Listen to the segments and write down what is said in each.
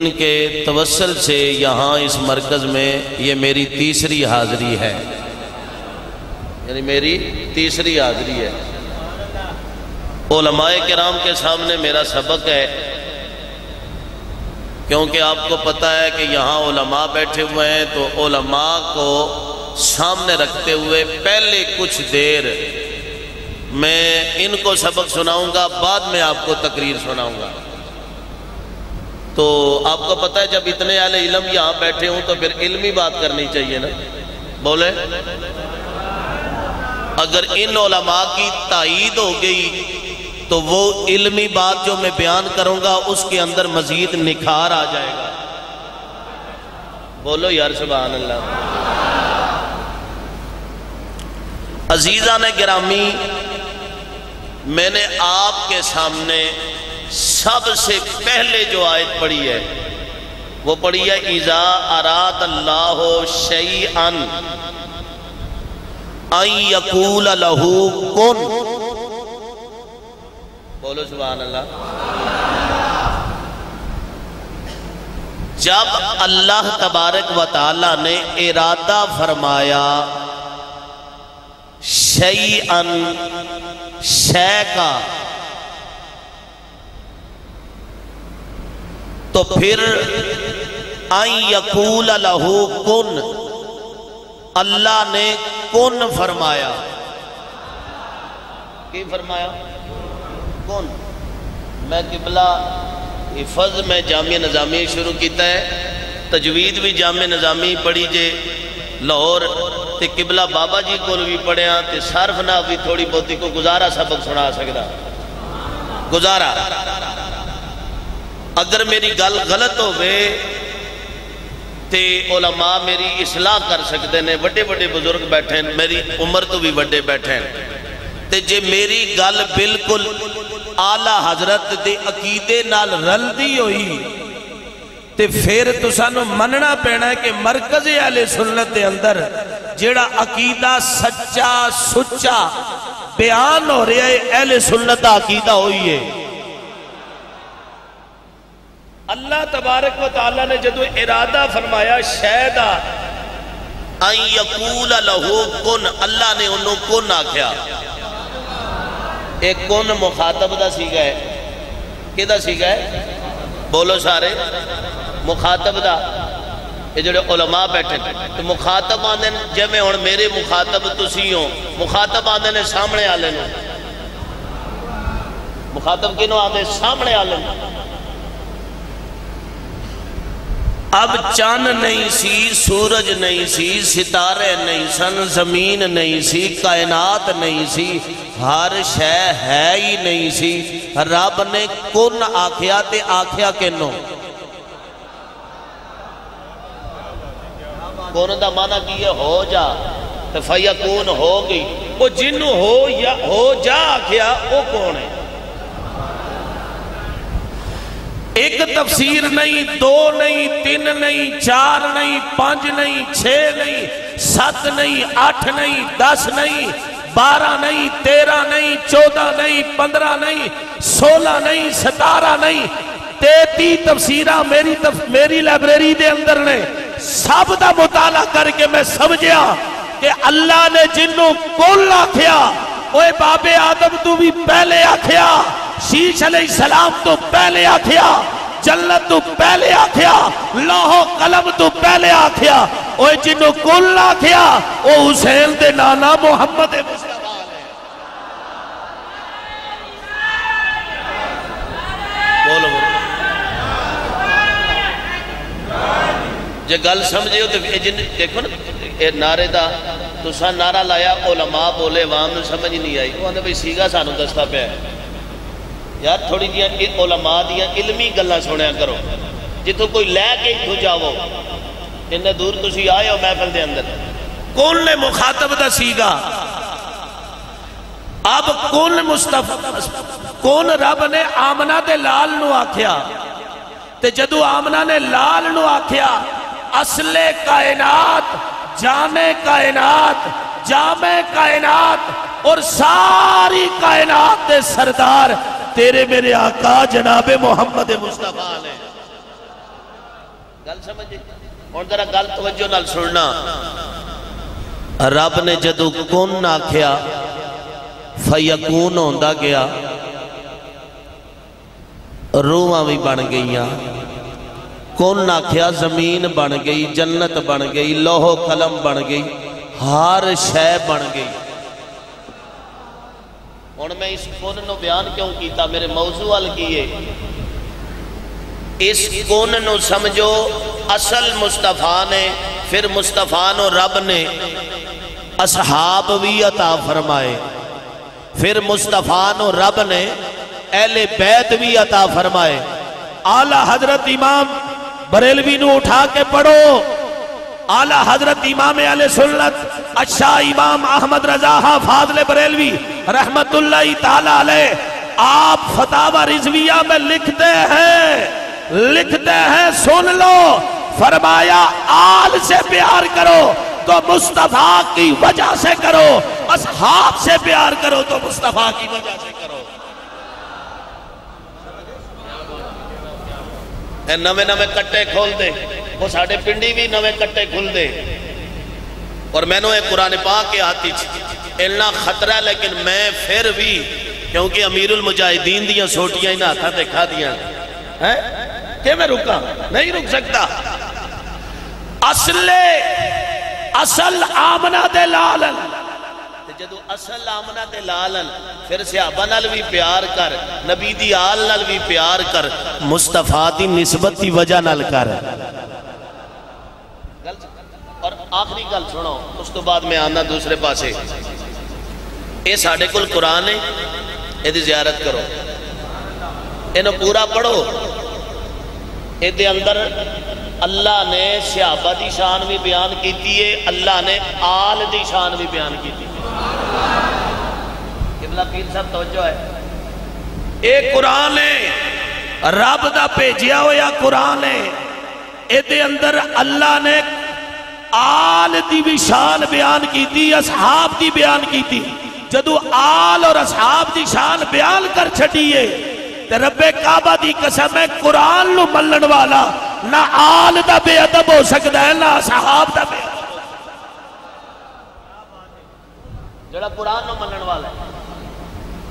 کے توسل سے یہاں اس مرکز میں یہ میری تیسری حاضری ہے، یعنی میری تیسری حاضری ہے۔ علماء کرام کے سامنے میرا سبق ہے، کیونکہ آپ کو پتہ ہے کہ یہاں علماء بیٹھے ہوئے ہیں، تو علماء کو سامنے رکھتے ہوئے پہلے کچھ دیر میں ان کو سبق سناؤں گا، بعد میں آپ کو تقریر سناؤں گا۔ تو آپ کو پتہ ہے جب اتنے اہل علم یہاں بیٹھے ہوں تو پھر علمی بات کرنی چاہیے نا، بولے۔ اگر ان علماء کی تائید ہو گئی تو وہ علمی بات جو میں بیان کروں گا اس کے اندر مزید نکھار آ جائے گا، بولو یار سبحان اللہ۔ عزیزان گرامی، میں نے آپ کے سامنے سب سے پہلے جو آیت پڑھی ہے وہ پڑھی ہے اذا اراد اللہ شیئا ان یقول لہ کن، بولو سبحان اللہ۔ جب اللہ تبارک و تعالی نے ارادہ فرمایا شیئا شے کا، تو پھر ان یقول لہ کن، اللہ نے کن فرمایا۔ کی فرمایا؟ کن۔ میں قبلہ حفظ میں جامعہ نظامی شروع کیتا ہے، تجوید بھی جامعہ نظامی پڑھی جے لاہور، تے قبلہ بابا جی کو بھی پڑھیا، تے صرف نہ بھی تھوڑی بہتی کو گزارا سبق سنا سکتا، گزارا۔ اگر میری گل غلط ہوئے تے علماء میری اصلاح کر سکتے ہیں، بڑے بڑے بزرگ بیٹھے ہیں، میری عمر تو بھی بڑے بیٹھے ہیں، تے جے میری گل بالکل اعلیٰ حضرت دے عقیدے نال رل دی ہوئی تے پھر تو سانو مننا پینا ہے کہ مرکز اہل سنت دے اندر جیڑا عقیدہ سچا سچا بیان ہو رہا ہے اہل سنت دا عقیدہ ہوئی ہے۔ اللہ تبارک و تعالیٰ نے جدو ارادہ فرمایا شہدا ان یقول لہ کن، اللہ نے انہوں کن آکھیا۔ ایک کن مخاطب دا سیگا ہے، کہ دا سیگا ہے؟ بولو سارے، مخاطب دا۔ یہ جڑے علماء بیٹھے تو مخاطب آندے جے میں ہون میرے مخاطب تسی ہوں، مخاطب آندے نے سامنے آلے نو، مخاطب کنو آندے سامنے آلے نو۔ اب چاند نہیں سی، سورج نہیں سی، ستارے نہیں سن، زمین نہیں سی، کائنات نہیں سی، ہر شے ہے ہی نہیں سی۔ رب نے کن آکھیا تے آکھیا کنو؟ کن دا معنی کی ہے ہو جا، تو فیکون ہو گئی۔ وہ جنو ہو جا آکھیا وہ کون ہے؟ ایک تفسیر نہیں، دو نہیں، تین نہیں، چار نہیں، پانچ نہیں، چھ نہیں، سات نہیں، آٹھ نہیں، 10 نہیں، 12 نہیں، 13 نہیں، 14 نہیں، 15 نہیں، 16 نہیں، 17 نہیں، 33 تفسیرہ میری لائبریری دے اندر نے سب دا مطالعہ کر کے میں سمجھیا کہ اللہ نے جنوں کل آکھیا، اوے باب آدم تو بھی پہلے آکھیا، شیش علیہ السلام تو پہلے آکھیا، جنت تو پہلے آکھیا، لوح و قلم تو پہلے آکھیا، اوہ جنہوں کل آکھیا او حسین دے نانا محمد مصطفی نے۔ بولو جے گل سمجھے ہو تو دیکھو نا نعرے دا تو سا نعرہ لایا، علماء بولے، عوام نے سمجھ نہیں آئی، وہ آنے بھئی سیگا سانو دستا پہ ہے یار، تھوڑی دیا علماء دیا علمی گلہ سنیا کرو، جتوں کوئی لے کے ہو جاؤ، انہیں دور تسی آئے ہو محفل دے اندر۔ کون نے مخاطب دا سیگا؟ اب کون مصطفی، کون رب نے آمنہ دے لال نو آکھیا، تے جدو آمنہ نے لال نو آکھیا، اصل کائنات، جامع کائنات، جامع کائنات اور ساری کائنات دے سردار تیرے میرے آقا جناب محمد مصطفی نے۔ گل سمجھے؟ اور ذرا گل توجہ نال سننا. رب نے جدو کن آکھیا فیکون ہوندا گیا، روحاں بھی بن گئیاں. کن آکھیا زمین بن گئی، جنت بن گئی، لوح و قلم بن گئی، ہر شے بن گئی. اور میں اس کن نو بیان کیوں کیتا؟ میرے موضوع وال کیے اس کن نو سمجھو اصل مصطفیٰ نے، پھر مصطفیٰ نو رب نے اصحاب بھی عطا فرمائے، پھر مصطفیٰ نو رب نے اہل بیت بھی عطا فرمائے. اعلیٰ حضرت امام بریلوی نو اٹھا کے پڑھو. اعلیٰ حضرت امام اہل سنت اچھا امام احمد رضا فاضل بریلوی رحمت اللہ تعالی علیہ، آپ فتاوی رضویہ میں لکھتے ہیں سن لو، فرمایا آل سے پیار کرو تو مصطفیٰ کی وجہ سے کرو، اصحاب سے پیار کرو تو مصطفیٰ کی وجہ سے کرو. نوے کٹے کھول دے، وہ ساڑھے پنڈی بھی نوے کٹے کھول دے. اور میں نے قرآن پاک کے آتی اتنا خطرہ ہے، لیکن میں پھر بھی کیونکہ امیر المجاہدین دیاں سوٹیاں انہاں تھا دیکھا دیاں کہ میں رکا نہیں رک سکتا. اصل آمنہ دے لالن، جدو اصل آمنہ دے لالن پھر صحابہ نال بھی پیار کر، نبی دی آل نال بھی پیار کر، مصطفیٰ دی نسبت دی وجہ نال کر. اور آخری گل سنو، اس تو بعد میں آنا دوسرے پاسے. اے ساڑھے کل قرآن ہے، اے دی زیارت کرو، انہوں پورا پڑھو. اے دے اندر اللہ نے صحابہ دی شان بھی بیان کیتی ہے، اللہ نے آل دی شان بھی بیان کیتی ہے. قبلہ پیر صاحب توجہ ہے، اے قرآن ہے، رب دا بھیجیا ہویا قرآن ہے. اے دے اندر اللہ نے آل دی بھی شان بیان کیتی، اصحاب دی بیان کیتی. جدو آل اور اصحاب دی شان بیان کر چھٹیے تے رب کعبہ دی قسم ہے قرآن نو ملن والا نہ آل دا بے ادب ہو سکتا ہے نہ اصحاب دا بے ادب ہو سکتا ہے. جڑا قرآن نو ملن والا ہے.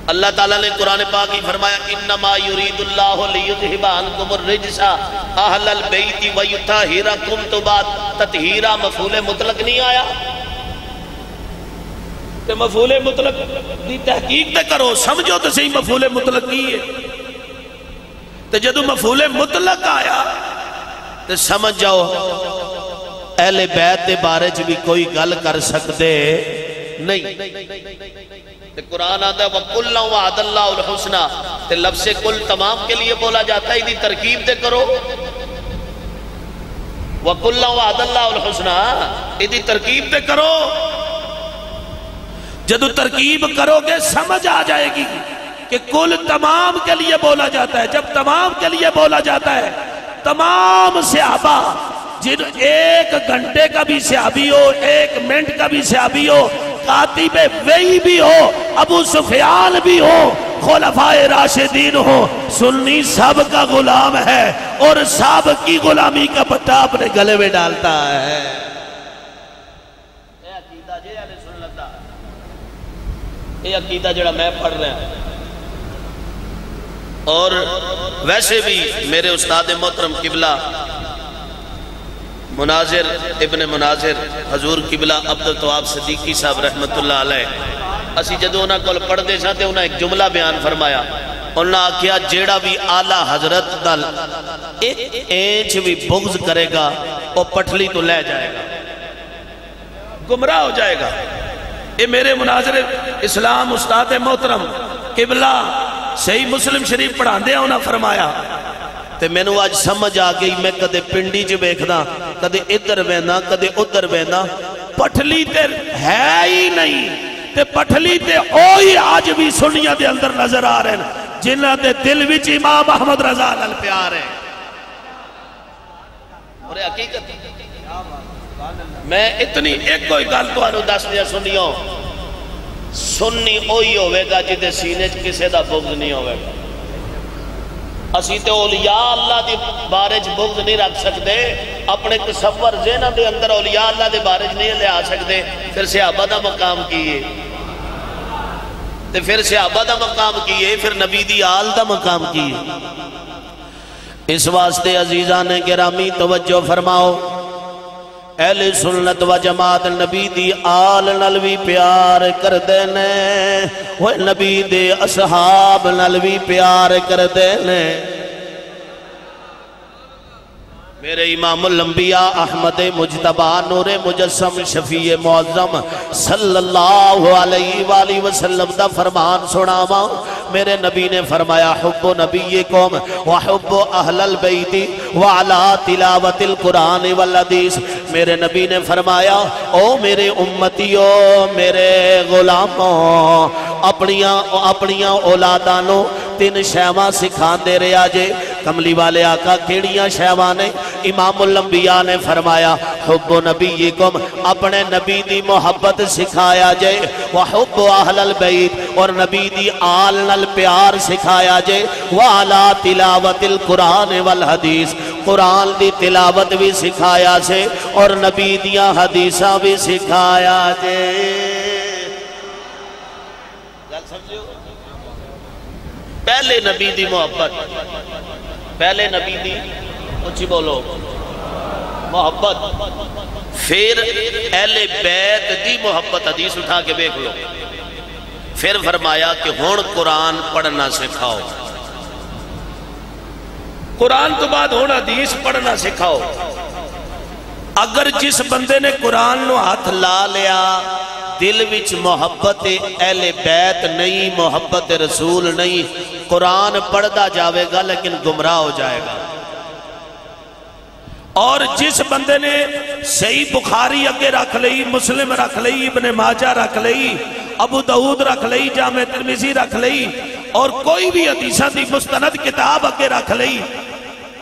اللہ تعالیٰ نے قرآن پاک ہی فرمایا انما یرید اللہ لیذہب عنکم الرجس اہل البیت ویطہرکم. تو بات تطہیرہ مفعول مطلق نہیں آیا تے مفعول مطلق دی تحقیق تے کرو، سمجھو تو صحیح مفعول مطلق کی ہے. تے جدو مفعول مطلق آیا تے سمجھ جاؤ اہل بیت دے بارے چ بھی کوئی گل کر سکتے نہیں. قرآن آتا ہے وَقُلًّا وَعَدَ اللَّهُ الْحُسْنَى، تے لفظ کل تمام کے لیے بولا جاتا ہے. ادھی ترکیب دے کرو وَقُلًّا وَعَدَ اللَّهُ الْحُسْنَى، ادھی ترکیب دے کرو. جدو ترکیب کرو گے سمجھ آ جائے گی کہ کل تمام کے لیے بولا جاتا ہے. جب تمام کے لیے بولا جاتا ہے تمام صحابہ، جن ایک گھنٹے کا بھی صحابی ہو، ایک منٹ کا بھی صحابی ہو، کاتب وحی بھی ہو، ابو سفیان بھی ہو، خلفائے راشدین ہو، سنی سب کا غلام ہے اور سب کی غلامی کا پتہ اپنے گلے میں ڈالتا ہے. یہ عقیدہ جڑا میں پڑھ رہا ہوں. اور ویسے بھی میرے استاد محترم قبلہ مناظر ابن مناظر حضور قبلہ عبدالتواب صدیقی صاحب رحمت اللہ علیہ، اسی جدو انہاں کول پڑھ دے ساتے انہاں ایک جملہ بیان فرمایا. انہاں کیا جیڑا بھی اعلیٰ حضرت دل ایک اینچ بھی بغض کرے گا وہ پٹھلی تو لے جائے گا، گمراہ ہو جائے گا. اے میرے مناظر اسلام استاد محترم قبلہ صحیح مسلم شریف پڑھان دیا انہاں فرمایا. تے میں نے آج سمجھ آ گئی، میں کدے پنڈی جو بیکھنا، کدے ادھر بینا، کدے ادھر بینا، پٹھلی تے ہے ہی نہیں. تے پٹھلی تے اوہی آج بھی سنیاں دے اندر نظر آ رہے ہیں جنہاں دے دل وچ امام احمد رضا نال پیار ہے. اور حقیقت میں اتنی ایک کوئی گل تو آنو دس دیا سنیوں، سنی اوہی ہوئے گا جدے سینے کسے دا بغض نہیں ہوئے گا. اسی تے اولیاء اللہ دی بارے بغض نہیں رکھ سکتے، اپنے تصور ذہن دے اندر اولیاء اللہ دے بارے نہیں لے آ سکتے، پھر صحابہ دا مقام کیے، پھر صحابہ دا مقام کیے، پھر نبی دی آل دا مقام کیے۔ اس واسطے عزیزان گرامی توجہ فرماؤ، اہل سنت و جماعت نبی دی آل نال بھی پیار کر دینے، وہ نبی دے اصحاب نال بھی پیار کر دینے۔ میرے امام الانبیاء احمد مجتبی نور مجسم شفیع معظم صلی اللہ علیہ وآلہ وسلم دا فرمان سناواں۔ میرے نبی نے فرمایا حب نبیکم وحب اہل البیت وعلا تلاوت القرآن والحدیث۔ میرے نبی نے فرمایا او میرے امتیو، میرے غلاموں، اپنیاں اولادانوں تین شیواں سکھان دے رہا جے۔ کملی والے آقا کیڑیاں شیواں نے؟ امام الانبیاء نے فرمایا حب نبیکم، اپنے نبی دی محبت سکھایا جے، وحب اہل البیت، اور نبی دی آل نال پیار سکھایا جے، وعلا تلاوت القرآن والحدیث، قرآن دی تلاوت بھی سکھایا جے اور نبی دیاں حدیثاں بھی سکھایا جے۔ پہلے نبی دی محبت، پہلے نبی دی اچھی بولو محبت، پھر اہل بیت دی محبت، حدیث اٹھا کے دیکھ لو۔ پھر فرمایا کہ ہون قرآن پڑھنا سکھاؤ، قرآن تو بعد ہون حدیث پڑھنا سکھاؤ۔ اگر جس بندے نے قرآن نو ہاتھ لا لیا، دل وچ محبت اہل بیت نہیں، محبت رسول نہیں، قرآن پڑھدا جاوے گا لیکن گمراہ ہو جائے گا۔ اور جس بندے نے صحیح بخاری اگے رکھ لئی، مسلم رکھ لئی، ابن ماجہ رکھ لئی، ابو داؤد رکھ لئی، جامع ترمذی رکھ لئی، اور کوئی بھی حدیثاں دی مستند کتاب اگے رکھ لئی،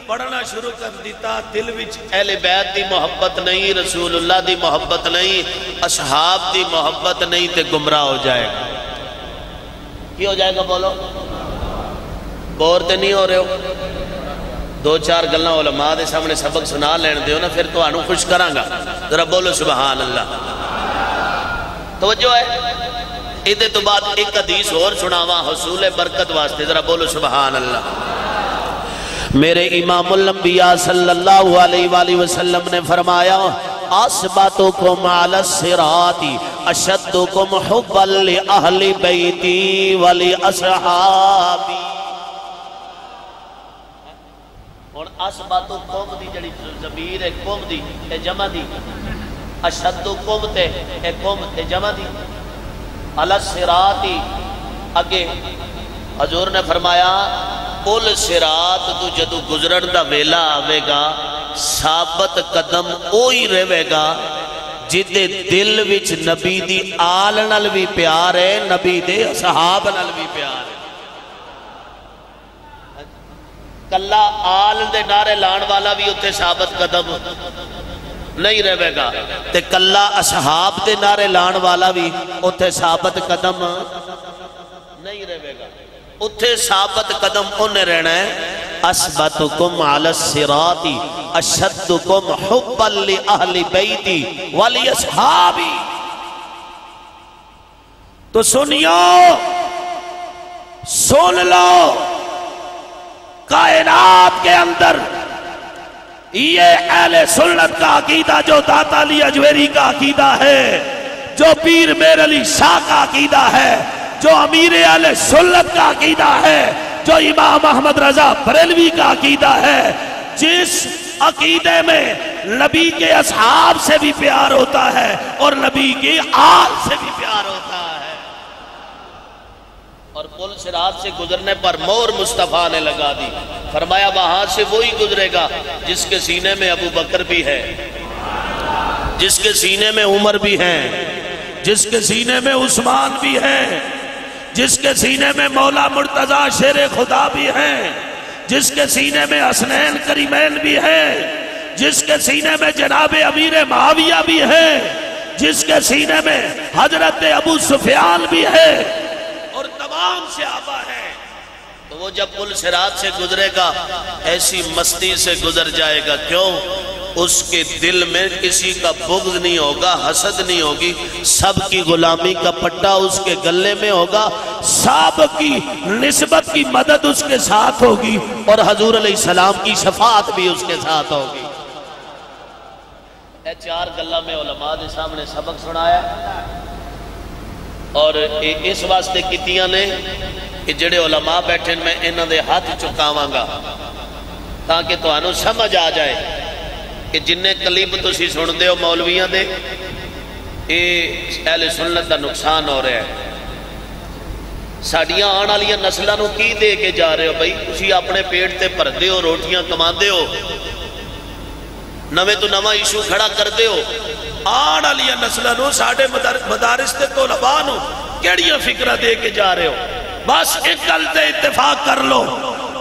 پڑھنا شروع کر دیتا، دل وچ اہل بیت دی محبت نہیں، رسول اللہ دی محبت نہیں، اصحاب دی محبت نہیں، تے گمراہ ہو جائے گا۔ کی ہو جائے گا بولو؟ بور تے نہیں ہو رہے ہو؟ دو چار گلنا علماء دے سامنے سبق سنا لین دیو نا، پھر تو آنو خوش کرانگا، ذرا بولو سبحان اللہ۔ توجہ ہے؟ ادھے تو بعد ایک حدیث اور سناواں حصول برکت واسطے، ذرا بولو سبحان اللہ۔ میرے امام الانبیاء صلی اللہ علیہ وآلہ وسلم نے فرمایا اصبتکم علی الصراط اشدکم حبا لأہل بیتی ولی اصحابی۔ اور اصبتکم دی جڑی ضمیر ہے قوم دی، اے جمع دی، اشدکم تے اے قوم تے جمع دی، علی الصراط اگے حضور نے فرمایا پل صراط تو جدو گزرن دا ویلا آوے گا، ثابت قدم اوہی رہے گا جدے دل وچ نبی دی آل نال بھی پیار ہے، نبی دے صحاب نال بھی پیار ہے۔ کلا آل دے نعرے لان والا بھی اتھے ثابت قدم نہیں رہے گا، تے کلا اصحاب دے نعرے لان والا بھی اتھے ثابت قدم نہیں رہے گا۔ اتھے ثابت قدم انہیں رہنا ہے اثبتکم علی الصراط اشدکم حبا لأہل بیتی ولی اصحابی۔ تو سنیو، سن لو، کائنات کے اندر یہ اہل سنت کا عقیدہ جو داتا علی اجویری کا عقیدہ ہے، جو پیر میر علی شاہ کا عقیدہ ہے، جو امیر اہل سنت کا عقیدہ ہے، جو امام احمد رضا بریلوی کا عقیدہ ہے، جس عقیدے میں نبی کے اصحاب سے بھی پیار ہوتا ہے اور نبی کی آل سے بھی پیار ہوتا ہے، اور پل صراط سے گزرنے پر مور مصطفیٰ نے لگا دی، فرمایا وہاں سے وہی گزرے گا جس کے سینے میں ابو بکر بھی ہے، جس کے سینے میں عمر بھی ہیں، جس کے سینے میں عثمان بھی ہیں، جس کے سینے میں مولا مرتضی شیر خدا بھی ہیں، جس کے سینے میں حسنین کریمین بھی ہیں، جس کے سینے میں جناب امیر معاویہ بھی ہیں، جس کے سینے میں حضرت ابو سفیان بھی ہے، اور تمام صحابہ ہیں۔ تو وہ جب پل صراط سے گزرے گا ایسی مستی سے گزر جائے گا، کیوں؟ اس کے دل میں کسی کا بغض نہیں ہوگا، حسد نہیں ہوگی، سب کی غلامی کا پٹا اس کے گلے میں ہوگا، سب کی نسبت کی مدد اس کے ساتھ ہوگی، اور حضور علیہ السلام کی شفاعت بھی اس کے ساتھ ہوگی۔ اے چار گلہ میں علماء دے سامنے سبق سنایا، اور اس واسطے کیتیاں نے کہ جڑے علماء بیٹھے میں انہاں دے ہاتھ چکاواں گا تاکہ تانوں سمجھ آ جائے کہ جننے کلپ تسی سن دے ہو مولویاں دے، اہل سنت دا نقصان ہو رہا ہے۔ ساڑیاں آن والیاں نسلاں نو کی دے کے جا رہے ہو بھائی؟ تسی اپنے پیٹ تے بھردے ہو، روٹیاں کماندے ہو، نویں تو نواں ایشو کھڑا کر دے ہو، آن والیاں نسلاں نو ساڑے مدارس تے طلباء نو کیڑیاں فکرہ دے کے جا رہے ہو؟ بس ایک گل تے اتفاق کر لو،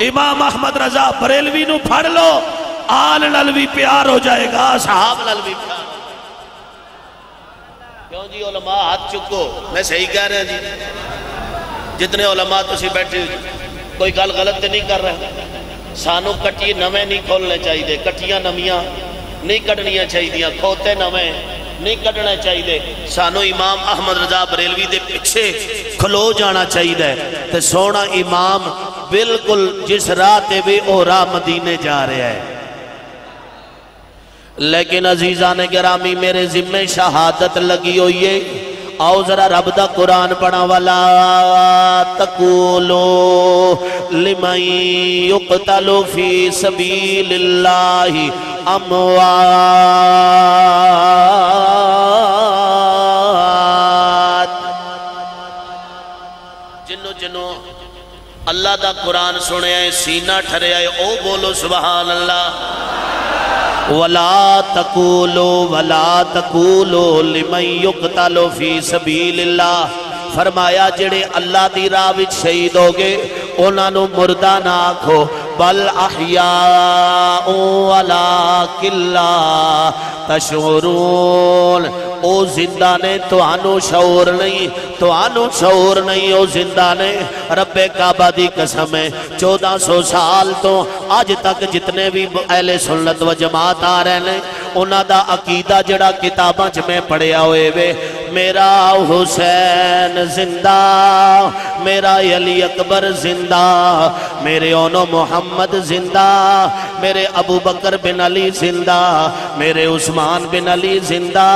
امام احمد رضا بریلوی نو پڑھ لو، آل نال بھی پیار ہو جائے گا، صحاب نال بھی پیار۔ کیوں جی علماء ہاتھ چکو؟ میں صحیح کہہ رہا جی؟ جتنے علماء تسی بیٹھے کوئی گل غلط نہیں کر رہے؟ سانو کٹی نویں نہیں کھولنے چاہیے، کٹیاں نمیاں نہیں کٹنیاں چاہیے، کھوتے نویں نہیں کٹنا چاہیے، سانو امام احمد رضا بریلوی دے پیچھے کھلو جانا چاہیے۔ تے سونا امام بالکل جس راہ تے بھی او راہ مدینے جا رہا ہے۔ لیکن عزیزان گرامی میرے ذمہ شہادت لگی ہوئی ہے، آؤ ذرا رب دا قرآن پڑھا، وَلَا تَقُولُوا لِمَن يُقْتَلُ فِي سَبِيلِ اللَّهِ أَمْوَاتٍ۔ جنوں اللہ دا قرآن سنے آئے، سینہ ٹھرے آئے، او بولو سبحان اللہ۔ وَلَا تَقُولُوا لِمَن يُقْتَلُ فِي سَبِيلِ اللَّهِ، فرمایا جڑے اللہ دی راہ وچ شہید ہوگے انہاں نو مردہ نہ آکھو، بل احیاء وَلَٰكِن لَّا تَشْعُرُونَ، او زندہ نے تو آنو شعور نہیں، تو آنو شعور نہیں، او زندہ نے۔ رب کعبہ دی قسم ہے 1400 سال تو آج تک جتنے بھی اہل سنت و جماعت آ رہے ہیں انہاں دا عقیدہ جڑا کتاباں چ میں پڑھیا ہوئے وے، میرا حسین زندہ، میرا علی اکبر زندہ، میرے اونو محمد زندہ، میرے ابو بکر بن علی زندہ، میرے عثمان بن علی زندہ،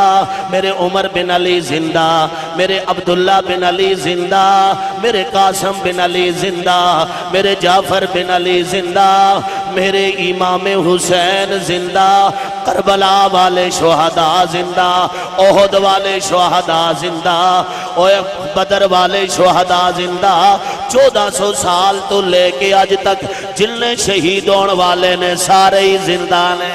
میرے عمر بن علی زندہ، میرے عبداللہ بن علی زندہ، میرے قاسم بن علی زندہ، میرے جعفر بن علی زندہ، میرے امام حسین زندہ، کربلا والے شہداء زندہ، احد والے شہداء زندہ، بدر والے شہداء زندہ۔ 1400 سال تو لے کے آج تک جننے شہید ہونے والے نے سارے ہی زندہ نے۔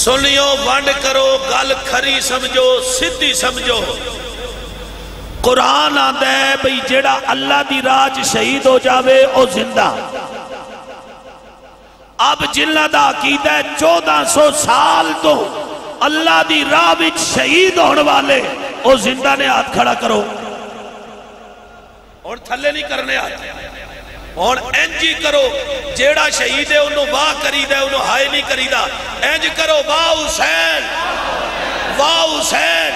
سنیو، ونڈ کرو، گل کھری سمجھو، سدھی سمجھو۔ قرآن آندہ ہے بھئی جیڑا اللہ دی راج شہید ہو جاوے او زندہ۔ اب جنہ دا عقیدہ ہے 1400 سال تو اللہ دی راہ وچ شہید ہونے والے او زندہ نے، ہاتھ کھڑا کرو، اور تھلے نہیں کرنے آتے، اور انجی کرو، جیڑا شہید ہے انہوں واہ کری دے، انہوں ہائے نہیں کری دا، انج کرو، واہ حسین، واہ حسین،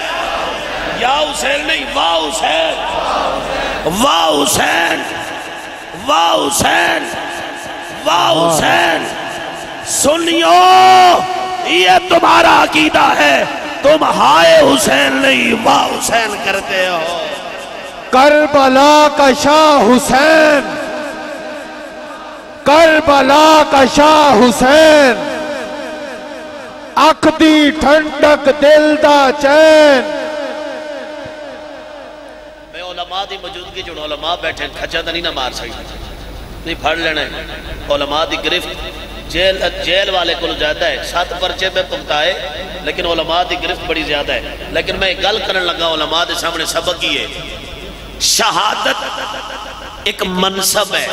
یا حسین نہیں، واہ حسین، واہ حسین، واہ حسین، واہ حسین۔ سنیو، یہ تمہارا عقیدہ ہے، تم ہائے حسین نہیں واہ حسین کرتے ہو۔ کربلا کا شاہ حسین، کربلا کا شاہ حسین، اکھ دی ٹھنڈک دل دا چین۔ میں علماء دی موجودگی جو علماء بیٹھے کھچا تو نہیں نہ مار سکتا، نہیں پھڑ لینا ہے، علماء دی گرفت جیل والے کو زیادہ ہے 7 پرچے پہ پکتائے لیکن علماء دی گرفت بڑی زیادہ ہے. لیکن میں گل کرن لگا علماء دے سامنے سبق ہی ہے. شہادت ایک منصب ہے.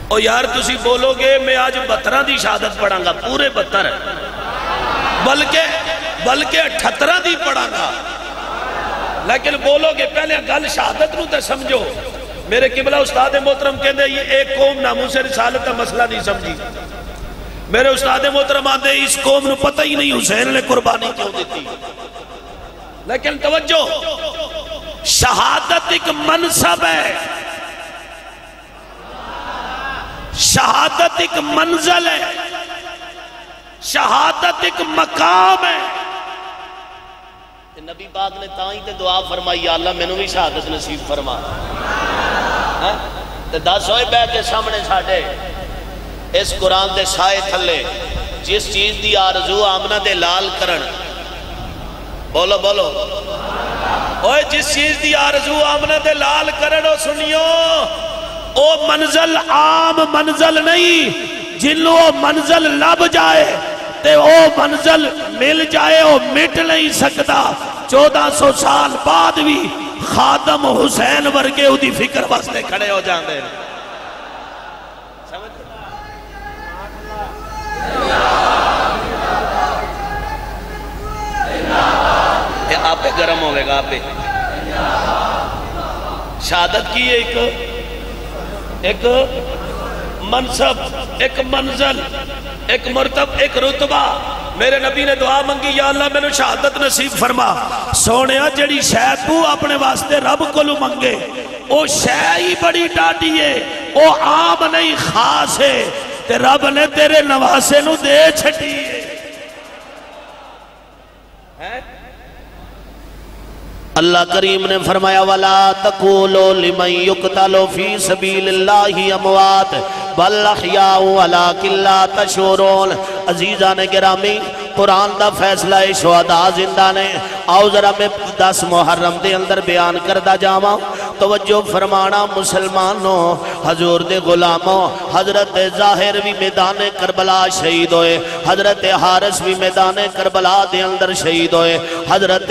او یار تسی بولو گے میں آج 12 دی شہادت پڑھاں گا, پورے 72 بلکہ 78 دی پڑھاں گا. لیکن بولو گے پہلے گل شہادت نو تے سمجھو. میرے قبلہ استاد محترم کہندے یہ ایک قوم ناموس رسالت کا مسئلہ نہیں سمجھی. میرے استاد محترم آندے اس قوم نو پتہ ہی نہیں حسین نے قربانی کیوں دیتی. لیکن توجہ, شہادت ایک منصب ہے, شہادت ایک منزل ہے, شہادت ایک مقام ہے. نبی پاک نے تائیں تے دعا فرمائی یا اللہ میں نے بھی شہادت نصیب فرما. تے 10 ہوئے بیٹھ کے سامنے ساڑھے اس قرآن دے سائے تھلے جس چیز دی آرزو آمنہ دے لال کرن, بولو بولو اوہ جس چیز دی آرزو آمنہ دے لال کرن, او سنیو او منزل عام منزل نہیں, جنو منزل لب جائے تے او منزل مل جائے او مٹ نہیں سکتا. 1400 سال بعد بھی خادم حسین ورگے او دی فکر واسطے کھڑے ہو جاندے. یہ آپ پہ گرم ہوئے گا, آپ پہ شہادت کی ایک منصب, ایک منزل, ایک مرتب, ایک رتبہ. میرے نبی نے دعا منگی یا اللہ میں نے شہادت نصیب فرما. سونیا جڑی شے تو اپنے واسطے رب کو لو منگے او شے ہی بڑی ڈاڈی ہے, او عام نہیں خاص ہے, تے رب نے تیرے نواسے نو دے چھٹی ہے. اللہ کریم نے فرمایا وَلَا تَقُولُوا لِمَنْ يُقْتَلُ فِي سَبِيلِ اللَّهِ أَمْوَاتٍ بَلْ أَحْيَاءٌ وَلَكِنْ لَا تَشْعُرُونَ. عزیزان گرامی, قرآن دا فیصلہ شہداء زندہ نے آؤ ذرا میں 10 محرم دے اندر بیان کردہ جاواں. توجہ فرمانا مسلمانوں, حضور دے غلاموں, حضرت ظاہر بھی میدان کربلا شہید ہوئے, حضرت حارث بھی میدان کربلا دے اندر شہید ہوئے, حضرت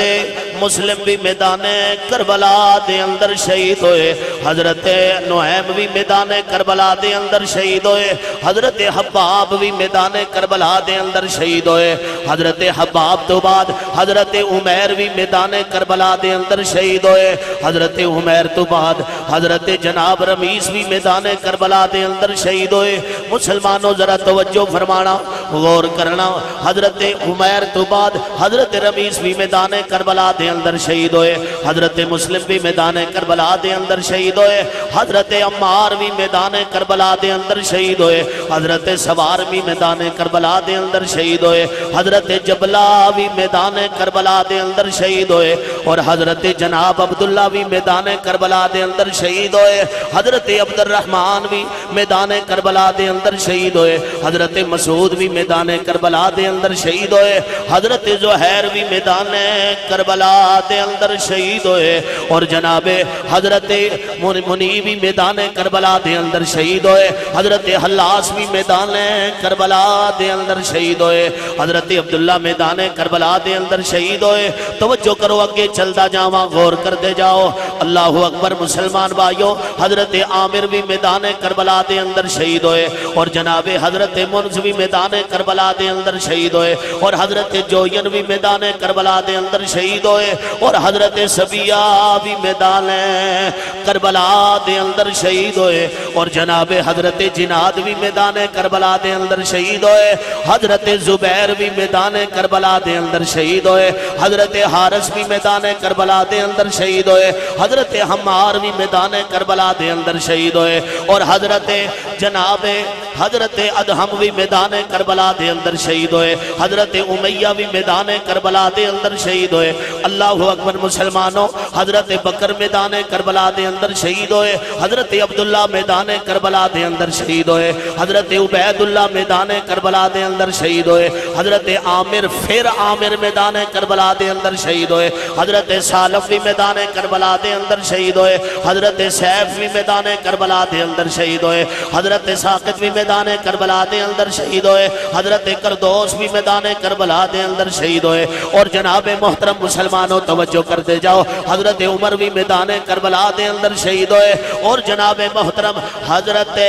مسلم بھی میدان کربلا دے اندر شہید ہوئے, حضرت نعیم بھی میدان کربلا دے اندر شہید ہوئے, حضرت حباب بھی میدان کربلا دے اندر شہید ہوئے, حضرت حباب تو بعد حضرت عمیر بھی میدان کربلا دے اندر شہید ہوئے, حضرت عمیر تو بعد حضرت جناب رمیس بھی میدان کربلا دے اندر شہید ہوئے. مسلمانوں ذرا توجہ فرمانا, غور کرنا, حضرت عمیر تو بعد حضرت رمیس بھی میدان کربلا دے اندر شہید ہوئے, حضرت مسلم بھی میدان کربلا دے اندر شہید ہوئے, حضرت عمار بھی میدان کربلا دے اندر شہید ہوئے, حضرت سوار بھی میدان کربلا دے اندر شہید ہوئے, حضرت جبلہ بھی میدان کربلا دے اندر شہید ہوئے, اور حضرت جناب عبداللہ بھی میدان کربلا دے اندر شہید ہوئے, حضرت عبد الرحمن بھی میدان کربلا دے اندر شہید ہوئے, حضرت مسعود بھی میدان کربلا دے اندر شہید ہوئے, حضرت زہیر بھی میدان کربلا دے اندر شہید ہوئے, اور جناب حضرت منی بھی میدان کربلا دے اندر شہید ہوئے, حضرت حلاس بھی میدان کربلا دے اندر شہید ہوئے, حضرت عبداللہ میدان کربلا دے اندر شہید ہوئے. توجہ کرو اگے چلتا جاواں, غور کر دے جاؤ. اللہ اکبر مسلمان بھائیو, حضرت عامر بھی میدان کربلا دے اندر شہید ہوئے, اور جناب حضرت منز بھی میدان کربلا دے اندر شہید ہوئے, اور حضرت جوین بھی میدان کربلا دے اندر شہید ہوئے, اور حضرت سبیہ بھی میدان کربلا دے اندر شہید ہوئے, اور جناب حضرت جناد بھی میدان کربلا دے اندر شہید ہوئے, حضرت زبیر بھی میدان کربلا دے اندر شہید ہوئے, حضرت حارث بھی میدان کربلا دے اندر شہید ہوئے, حضرت حمار بھی میدان کربلا دے اندر شہید ہوئے, اور حضرت جناب حضرت ادہم بھی میدان کربلا دے اندر شہید ہوئے, حضرت امیہ بھی میدان کربلا دے اندر شہید ہوئے. اللہ اکبر مسلمانوں، حضرت بکر میدان کربلا دے اندر شہید ہوئے، حضرت عبداللہ میدان کربلا دے اندر شہید ہوئے، حضرت عبید اللہ میدان کربلا دے اندر شہید ہوئے، حضرت عامر پھر عامر میدان کربلا دے اندر شہید ہوئے، حضرت سالف بھی میدان کربلا دے اندر شہید ہوئے، حضرت سیف بھی میدان کربلا دے اندر شہید ہوئے، حضرت ساقط بھی میدان کربلا دے اندر شہید ہوئے، حضرت کردوس بھی میدان کربلا دے اندر شہید ہوئے، اور جناب محترم مسلمانوں توجہ کرتے جاؤ، حضرت عمر بھی میدان کربلا دے اندر شہید ہوئے، اور جناب محترم حضرت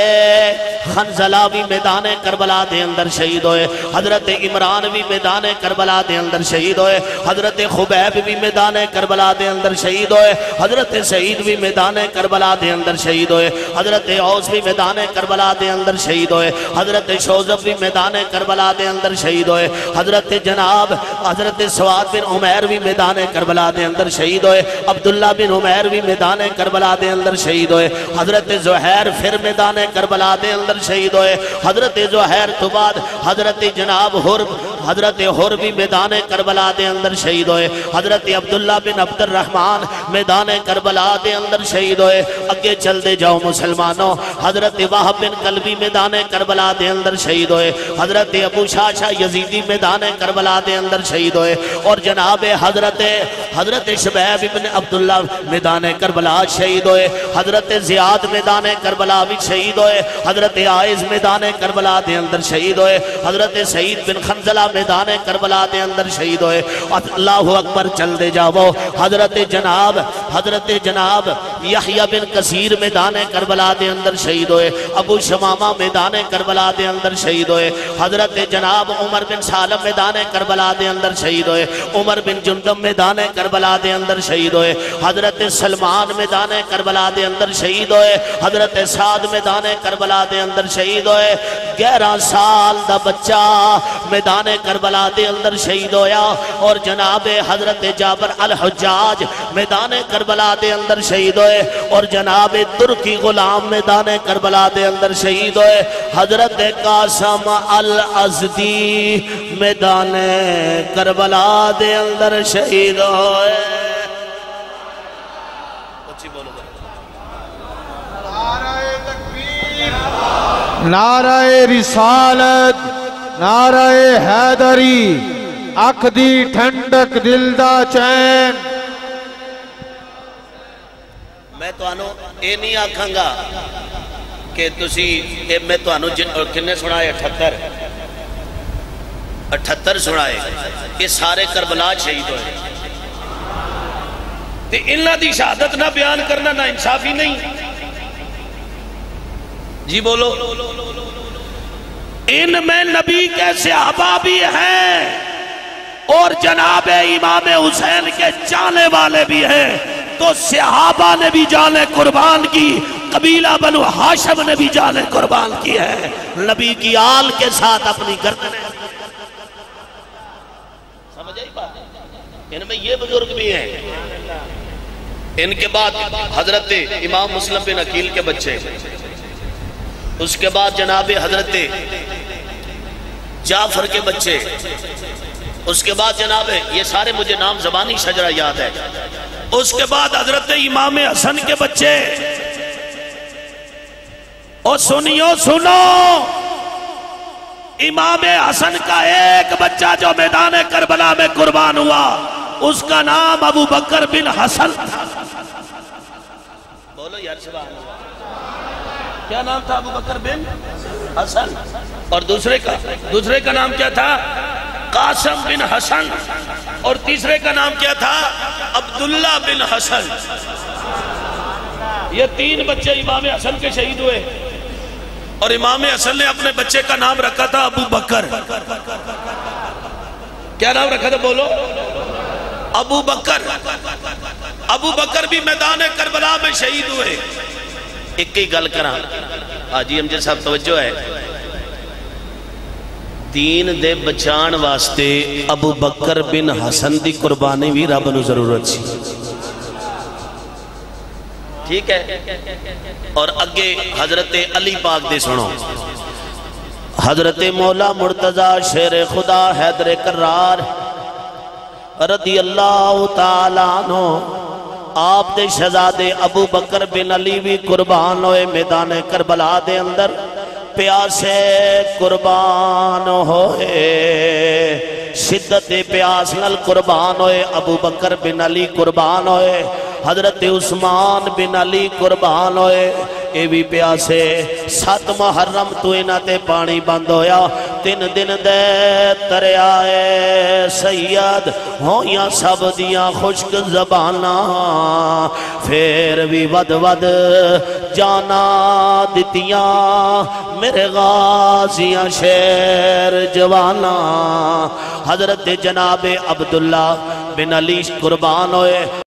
خنزلہ بھی میدان کربلا دے اندر شہید ہوئے، حضرت عمران بھی میدان کربلا دے اندر شہید ہوئے، حضرت خبیب بھی میدان کربلا دے اندر شہید ہوئے، حضرت سعید بھی میدان کربلا دے اندر شہید ہوئے، حضرت اوس بھی میدان کربلا دے اندر شہید ہوئے، حضرت شوزب بھی میدان کربلا دے اندر شہید ہوئے، حضرت جناب حضرت سواد بن عمیر بھی میدان کربلا دے اندر شہید ہوئے، عبداللہ بن عمیر بھی میدان کربلا دے اندر شہید ہوئے، حضرت زہیر پھر میدان کربلا دے اندر شہید ہوئے، حضرت زہیر تو بعد حضرت جناب حضرت حر بھی میدان کربلا دے اندر شہید ہوئے، حضرت عبداللہ بن عبد الرحمن میدان کربلا دے اندر شہید ہوئے، اگے چل دے جاؤ مسلمانوں، حضرت وہب بن قلبی میدان کربلا دے اندر شہید ہوئے، حضرت ابو شاشا یزیدی میدان کربلا دے اندر شہید ہوئے، اور جناب حضرت شبیب بن عبداللہ میدان کربلا شہید ہوئے، حضرت زیاد میدان کربلا بھی شہید ہوئے، حضرت عائز میدان کربلا دے اندر شہید ہوئے، حضرت سعید بن خنزلہ میدان کربلا دے اندر شہید ہوئے، اللہ اکبر چل دے جاؤ، حضرت جناب یحییٰ بن کثیر میدان کربلا دے اندر شہید ہوئے، ابو شمامہ میدان کربلا دے اندر شہید ہوئے، حضرت جناب عمر بن سالم میدان کربلا دے اندر شہید ہوئے، عمر بن جندم میدان کربلا دے اندر شہید ہوئے، حضرت سلمان میدان کربلا دے اندر شہید ہوئے، حضرت سعد میدان کربلا دے اندر شہید ہوئے، 11 سال دا بچہ میدان کربلا دے اندر شہید ہویا، اور جناب حضرت جابر الحجاج میدان کربلا دے اندر شہید ہوئے، اور جناب ترکی غلام میدان کربلا دے اندر شہید ہوئے، حضرت قاسم الازدی میدان کربلا دے اندر شہید ہوئے۔ نعرہ رسالت، نعرہ حیدری، اکھ دی ٹھنڈک دل دا چین۔ میں تو آنو اے نہیں آکھاں گا کہ تسی میں تو آنو کنے سنائے 78 سنائے، یہ سارے کربلا شہید ہوئے، تے انہاں دی شہادت نہ بیان کرنا نہ انصافی نہیں، جی بولو، ان میں نبی کے صحابہ بھی ہیں اور جناب امام حسین کے جانے والے بھی ہیں، تو صحابہ نے بھی جانے قربان کی، قبیلہ بنو ہاشم نے بھی جانے قربان کی ہے، نبی کی آل کے ساتھ اپنی گردنیں، سمجھ آئی بات؟ ان میں یہ بزرگ بھی ہیں، ان کے بعد حضرت امام مسلم بن عقیل کے بچے، اس کے بعد جناب حضرت جعفر کے بچے، اس کے بعد جناب یہ سارے مجھے نام زبانی شجرہ یاد ہے، اس کے بعد حضرت امام حسن کے بچے، اور سنو امام حسن کا ایک بچہ جو میدان کربلا میں قربان ہوا، اس کا نام ابو بکر بن حسن تھا، بولو یار سبحان اللہ، کیا نام تھا؟ ابو بکر بن حسن، اور دوسرے کا نام کیا تھا؟ قاسم بن حسن، اور تیسرے کا نام کیا تھا؟ عبداللہ بن حسن۔ یہ 3 بچے امام حسن کے شہید ہوئے، اور امام حسن نے اپنے بچے کا نام رکھا تھا ابو بکر۔ کیا نام رکھا تھا؟ بولو، ابو بکر۔ ابو بکر بھی میدان کربلا میں شہید ہوئے۔ ایک ہی گل کراں، آجی امجد صاحب توجہ ہے، دین دے بچان واسطے ابو بکر بن حسن دی قربانی بھی رب نو ضرورت سی، ٹھیک ہے؟ اور اگے حضرت علی پاک دے سنو، حضرت مولا مرتضی شیر خدا حیدر کرار رضی اللہ تعالیٰ عنہ آپ دے شہزادے ابو بکر بن علی بھی قربان ہوئے میدان کربلا دے اندر پیاسے قربان ہوئے شدت پیاس نل قربان ہوئے ابو بکر بن علی قربان ہوئے حضرت عثمان بن علی قربان ہوئے اے بھی پیاسے 7 محرم تو انہ تے پانی بند ہویا 3 دن دے تریائے سید ہویاں سب دیاں خشک زباناں پھر بھی ود ود جانا دتیاں میرے غازیاں شیر جوانا حضرت جناب عبداللہ بن علی قربان ہوئے